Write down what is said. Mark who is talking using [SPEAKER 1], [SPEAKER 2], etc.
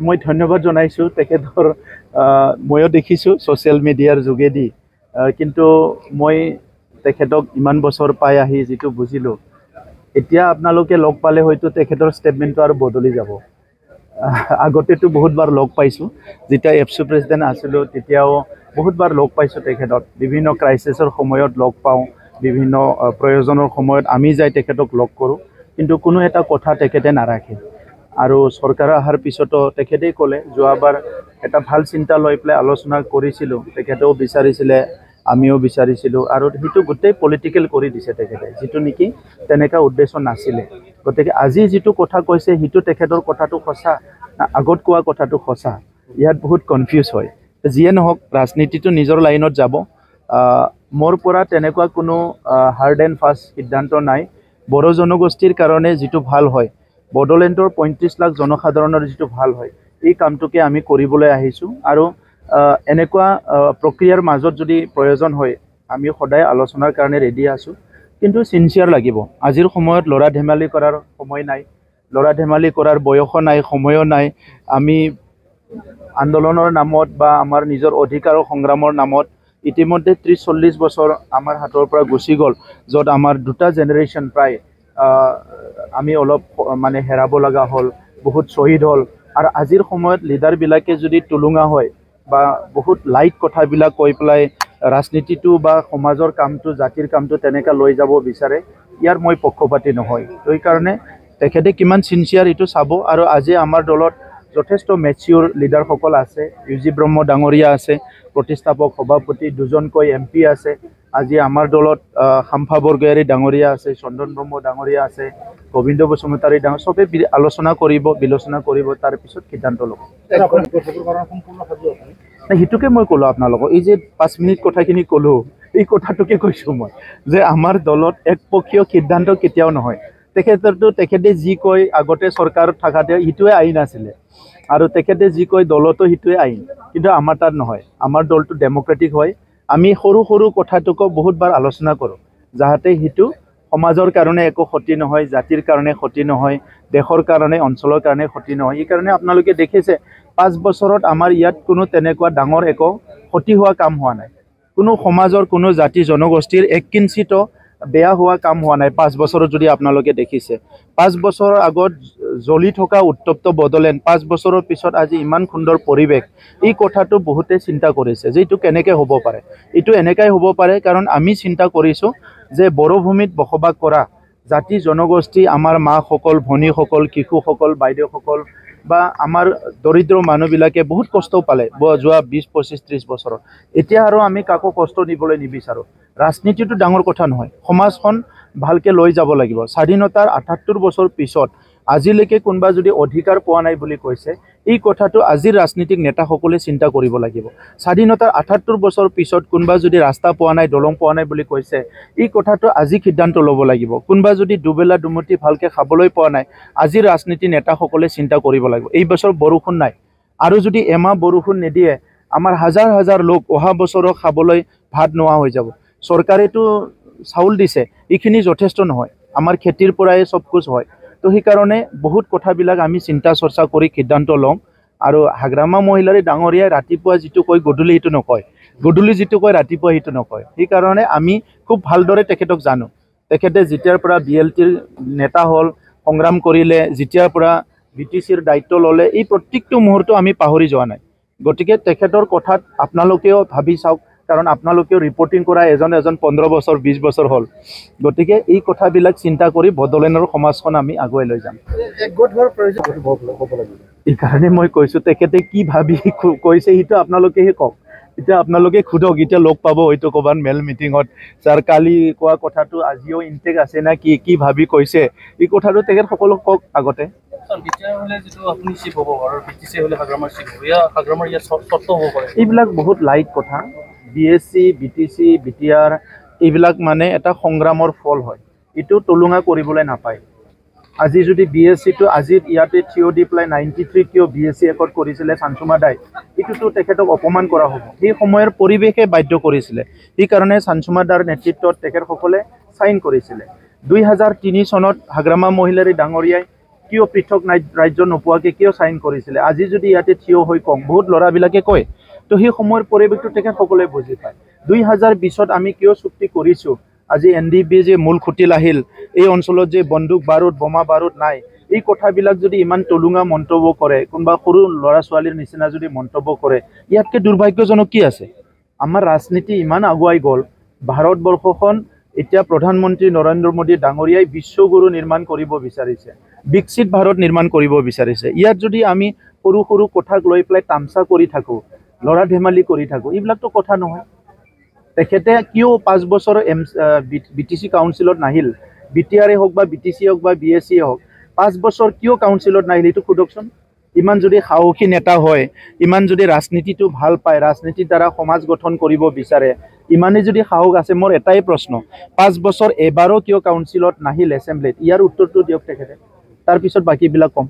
[SPEAKER 1] মই ধন্যবাদ জনাইছোঁ তেখেতৰ ময়ো দেখিছোঁ ছ'চিয়েল মিডিয়াৰ যোগেদি কিন্তু মই তেখেতক ইমান বছৰ পাই আহি যিটো বুজিলোঁ এতিয়া আপোনালোকে লগ পালে হয়তো তেখেতৰ ষ্টেটমেণ্টটো আৰু বদলি যাব আগতেতো বহুতবাৰ লগ পাইছোঁ যেতিয়া এফচু প্ৰেছিডেণ্ট আছিলোঁ তেতিয়াও বহুতবাৰ লগ পাইছোঁ তেখেতক বিভিন্ন ক্ৰাইচিছৰ সময়ত লগ পাওঁ বিভিন্ন প্ৰয়োজনৰ সময়ত আমি যাই তেখেতক লগ কৰোঁ কিন্তু কোনো এটা কথা তেখেতে নাৰাখে আৰু চৰকাৰ অহাৰ পিছতো তেখেতেই ক'লে যোৱাবাৰ এটা ভাল চিন্তা লৈ পেলাই আলোচনা কৰিছিলোঁ তেখেতেও বিচাৰিছিলে আমিও বিচাৰিছিলোঁ আৰু সেইটো গোটেই পলিটিকেল কৰি দিছে তেখেতে যিটো নেকি তেনেকুৱা উদ্দেশ্য নাছিলে গতিকে আজি যিটো কথা কৈছে সেইটো তেখেতৰ কথাটো সঁচা আগত কোৱা কথাটো সঁচা ইয়াত বহুত কনফিউজ হয় যিয়ে নহওক ৰাজনীতিটো নিজৰ লাইনত যাব মোৰ পৰা তেনেকুৱা কোনো হাৰ্ড এণ্ড ফাষ্ট সিদ্ধান্ত নাই বড়ো জনগোষ্ঠীৰ কাৰণে যিটো ভাল হয় বড়োলেণ্ডৰ ৩৫ লাখ জনসাধাৰণৰ যিটো ভাল হয় এই কামটোকে আমি কৰিবলৈ আহিছোঁ আৰু এনেকুৱা প্ৰক্ৰিয়াৰ মাজত যদি প্ৰয়োজন হয় আমি সদায় আলোচনাৰ কাৰণে ৰেডি আছোঁ কিন্তু সিনচিয়াৰ লাগিব আজিৰ সময়ত ল'ৰা ধেমালি কৰাৰ সময় নাই ল'ৰা ধেমালি কৰাৰ বয়সো নাই সময়ো নাই আমি আন্দোলনৰ নামত বা আমাৰ নিজৰ অধিকাৰৰ সংগ্ৰামৰ নামত ইতিমধ্যে ৩০-৪০ বছৰ আমাৰ হাতৰ পৰা গুচি গ'ল য'ত আমাৰ দুটা জেনেৰেশ্যন প্ৰায় আমি অলপ মানে হেৰাব লগা হ'ল বহুত শ্বহীদ হ'ল আৰু আজিৰ সময়ত লিডাৰবিলাকে যদি টুলুঙা হয় বা বহুত লাইট কথাবিলাক কৈ পেলাই ৰাজনীতিটো বা সমাজৰ কামটো জাতিৰ কামটো তেনেকৈ লৈ যাব বিচাৰে ইয়াৰ মই পক্ষপাতি নহয় সেইকাৰণে তেখেতে কিমান চিনচিয়াৰ এইটো চাব আৰু আজি আমাৰ দলত যথেষ্ট মেচিয়ৰ লিডাৰসকল আছে ইউজি ব্ৰহ্ম ডাঙৰীয়া আছে প্ৰতিষ্ঠাপক সভাপতি দুজনকৈ MP আছে আজি আমাৰ দলত খাম্ফা বৰগয়াৰী ডাঙৰীয়া আছে চন্দন ব্ৰহ্ম ডাঙৰীয়া আছে গোবিন্দ বসুমতাৰী ডাঙৰ সবে আলোচনা কৰিব বিলোচনা কৰিব তাৰ পিছত সিদ্ধান্ত ল'ব সেইটোকে মই ক'লোঁ আপোনালোকক এই যে 5 মিনিট কথাখিনি ক'লোঁ এই কথাটোকে কৈছোঁ মই যে আমাৰ দলত একপক্ষীয় সিদ্ধান্ত কেতিয়াও নহয় তেখেতে যি কয় আগতে চৰকাৰত থাকাতে সেইটোৱে আইন আছিলে আৰু তেখেতে যি কয় দলতো সেইটোৱে আইন কিন্তু আমাৰ তাত নহয় আমাৰ দলটো ডেমক্ৰেটিক হয় আমি সৰু সৰু কথাটোকো বহুতবাৰ আলোচনা কৰোঁ যাতে সেইটো সমাজৰ কাৰণে একো ক্ষতি নহয় জাতিৰ কাৰণে ক্ষতি নহয় দেশৰ কাৰণে অঞ্চলৰ কাৰণে ক্ষতি নহয় এই কাৰণে আপোনালোকে দেখিছে 5 বছৰত আমাৰ ইয়াত কোনো তেনেকুৱা ডাঙৰ একো ক্ষতি হোৱা কাম হোৱা নাই কোনো সমাজৰ কোনো জাতি জনগোষ্ঠীৰ এক কিঞ্চিতো বেয়া হোৱা কাম হোৱা নাই 5 বছৰত যদি আপোনালোকে দেখিছে 5 বছৰৰ আগত জ্বলি থকা উত্তপ্ত বড়োলেণ্ড 5 বছৰৰ পিছত আজি ইমান সুন্দৰ পৰিৱেশ এই কথাটো বহুতে চিন্তা কৰিছে যে এইটো কেনেকৈ হ'ব পাৰে এইটো এনেকৈ হ'ব পাৰে কাৰণ আমি চিন্তা কৰিছোঁ যে বড়ো ভূমিত বসবাস কৰা জাতি জনগোষ্ঠী আমাৰ মাসকল ভনীসকল শিশুসকল বাইদেউসকল বা আমাৰ দৰিদ্ৰ মানুহবিলাকে বহুত কষ্ট পালে যোৱা 20-25-30 বছৰত এতিয়া আৰু আমি কাকো কষ্ট দিবলৈ নিবিচাৰোঁ ৰাজনীতিটো ডাঙৰ কথা নহয় সমাজখন ভালকৈ লৈ যাব লাগিব স্বাধীনতাৰ ৭৮ বছৰ পিছত আজিলৈকে কোনোবা যদি অধিকাৰ পোৱা নাই বুলি কৈছে এই কথাটো আজিৰ ৰাজনীতিক নেতাসকলে চিন্তা কৰিব লাগিব স্বাধীনতাৰ ৭৮ বছৰ পিছত কোনোবা যদি ৰাস্তা পোৱা নাই দলং পোৱা নাই বুলি কৈছে এই কথাটো আজি সিদ্ধান্ত ল'ব লাগিব কোনোবা যদি দুবেলা দুমুঠি ভালকৈ খাবলৈ পোৱা নাই আজিৰ ৰাজনীতি নেতাসকলে চিন্তা কৰিব লাগিব এই বছৰ বৰষুণ নাই আৰু যদি এমাহ বৰষুণ নিদিয়ে আমাৰ হাজাৰ হাজাৰ লোক অহা বছৰক খাবলৈ ভাত নোহোৱা হৈ যাব চৰকাৰেতো চাউল দিছে এইখিনি যথেষ্ট নহয় আমাৰ খেতিৰ পৰাই চব কুছ হয় তো সেইকাৰণে বহুত কথাবিলাক আমি চিন্তা চৰ্চা কৰি সিদ্ধান্ত লওঁ আৰু হাগ্ৰামা মহিলাৰী ডাঙৰীয়াই ৰাতিপুৱা যিটো কয় গধূলি সেইটো নকয় গধূলি যিটো কয় ৰাতিপুৱা সেইটো নকয় সেইকাৰণে আমি খুব ভালদৰে তেখেতক জানো তেখেতে যেতিয়াৰ পৰা BLTৰ নেতা হ'ল সংগ্ৰাম কৰিলে যেতিয়াৰ পৰা BTCৰ দায়িত্ব ল'লে এই প্ৰত্যেকটো মুহূৰ্ত আমি পাহৰি যোৱা নাই গতিকে তেখেতৰ কথাত আপোনালোকেও ভাবি চাওক কাৰণ আপোনালোকেও ৰিপৰ্টিং কৰা এজন 15 বছৰ 20 বছৰ হ'ল গতিকে এই কথাবিলাক চিন্তা কৰি বড়োলেণ্ডৰ সমাজখন আমি আগুৱাই লৈ যাম এই কাৰণে মই কৈছোঁ তেখেতে কি ভাবি কৈছে সেইটো আপোনালোকেহে কওক এতিয়া আপোনালোকে খুদক এতিয়া লগ পাব হয়তো ক'ৰবাত মেল মিটিঙত যাৰ কালি কোৱা কথাটো আজিও ইনটেক আছে না কি ভাবি কৈছে এই কথাটো তেখেত সকলোক কওক আগতে এইবিলাক বহুত লাইট কথা BSc BTC BTR এইবিলাক মানে এটা সংগ্ৰামৰ ফল হয় এইটো টলুঙা কৰিবলৈ নাপায় আজি যদি BScটো আজি ইয়াতে থিয় দি পেলাই 93 কিয় BSc একট কৰিছিলে চানচুমা দাই এইটোতো তেখেতক অপমান কৰা হ'ব সেই সময়ৰ পৰিৱেশে বাধ্য কৰিছিলে এই কাৰণে চানচুমা দাৰ নেতৃত্বত তেখেতসকলে সাইন কৰিছিলে 2003 চনত হাগ্ৰামা মহিলাৰী ডাঙৰীয়াই কিয় পৃথক ৰাজ্য নোপোৱাকৈ কিয় চাইন কৰিছিলে আজি যদি ইয়াতে থিয় হৈ কওঁ বহুত ল'ৰাবিলাকে কয় তো সেই সময়ৰ পৰিৱেশটো তেখেতসকলে বুজি পায় 2020 আমি কিয় চুক্তি কৰিছোঁ আজি NDB যে মূল খুঁটিল আহিল এই অঞ্চলত যে বন্দুক বাৰুদ বোমা বাৰুদ নাই এই কথাবিলাক যদি ইমান তলুঙা মন্তব্য কৰে কোনোবা সৰু ল'ৰা ছোৱালীৰ নিচিনা যদি মন্তব্য কৰে ইয়াতকৈ দুৰ্ভাগ্যজনক কি আছে আমাৰ ৰাজনীতি ইমান আগুৱাই গ'ল ভাৰতবৰ্ষখন এতিয়া প্ৰধানমন্ত্ৰী নৰেন্দ্ৰ মোদী ডাঙৰীয়াই বিশ্বগুৰু নিৰ্মাণ কৰিব বিচাৰিছে বিকশিত ভাৰত নিৰ্মাণ কৰিব বিচাৰিছে ইয়াত যদি আমি সৰু সৰু কথাক লৈ পেলাই তামচা কৰি থাকোঁ ল'ৰা ধেমালি কৰি থাকোঁ এইবিলাকতো কথা নহয় তেখেতে কিয় 5 বছৰ BTC কাউন্সিলত নাহিল BTR হওক বা BTC হওক বা BSC হওক 5 বছৰ কিয় কাউন্সিলত নাহিল এইটো সোধকচোন ইমান যদি সাহসী নেতা হয় ইমান যদি ৰাজনীতিটো ভাল পায় ৰাজনীতিৰ দ্বাৰা সমাজ গঠন কৰিব বিচাৰে ইমানে যদি সাহস আছে মোৰ এটাই প্ৰশ্ন 5 বছৰ এবাৰো কিয় কাউন্সিলত নাহিল এছেম্বলিত ইয়াৰ উত্তৰটো দিয়ক তেখেতে তাৰ পিছত বাকীবিলাক কম